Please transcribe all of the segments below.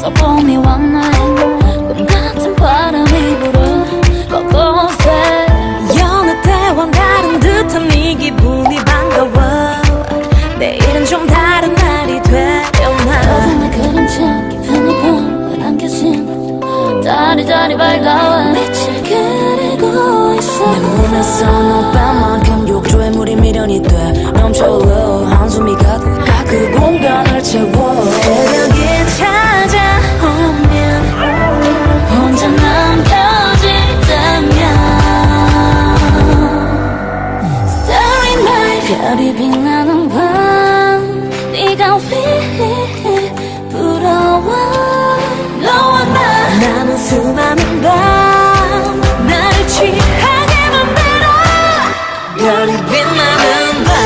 So pull me one night 꿈 같은 바람이 불어 곳곳에 여느 때와 다른 듯한 네 기분이 반가워 내일은 좀 다른 날이 되려나 너도 내 그림자 깊은 이 밤을 안겨진 자리 밝아와 빛을 그리고 있어 내 눈에서 너만큼 욕조에 물이 미련이 돼 넘쳐흘러 한숨이 가득 그 공간을 채워 새벽이 찾아오면 혼자 남겨질 때면 Starry night 별이 빛나는 밤 네가 왜 부러워 너와 나는 수많은 밤 나를 취하게 만들어 별이 빛나는 밤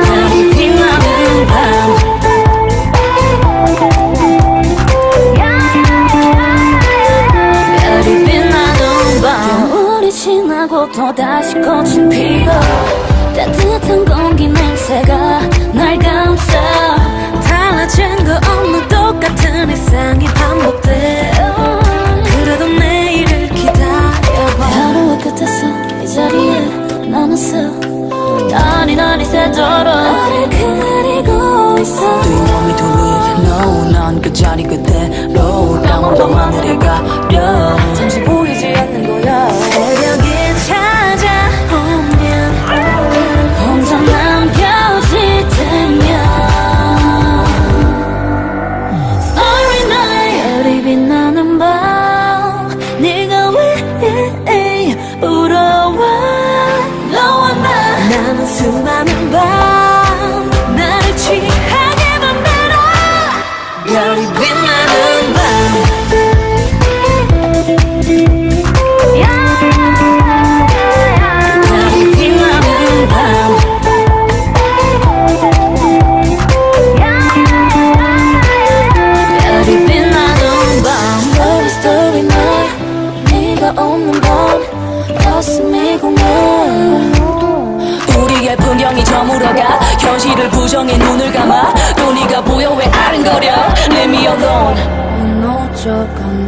별이 빛나는 밤 별이 빛나는 밤 겨울이 지나고 또다시 꽃은 피고 따뜻한 공기 냄새가 날 감싸 달라진 거 없는 똑같은 일상이 반복돼 그래도 내일을 기다려봐 하루의 끝에서 이 자리에 나는 서 날이 새도록 나를 그리고 있어 Do you want me to leave? No 난 그 자리 그대로 까만 밤 하늘에 가려 잠시 보이지 않는 거야 새벽이 찾아오면 혼자 남겨질 때면 Starry night 별이 빛나는 밤 네가 왜 부러워 너와 나는 수많은 밤 나를 취하게 만들어 별이 빛나는 밤 별이 빛나는 밤 별이 빛나는 밤 Starry starry night 네가 없는 밤 가슴이 공허 우리의 풍경이 저물어가 현실을 부정해 눈을 감아 또 네가 보여 왜 아른거려 Leave me alone 무너져가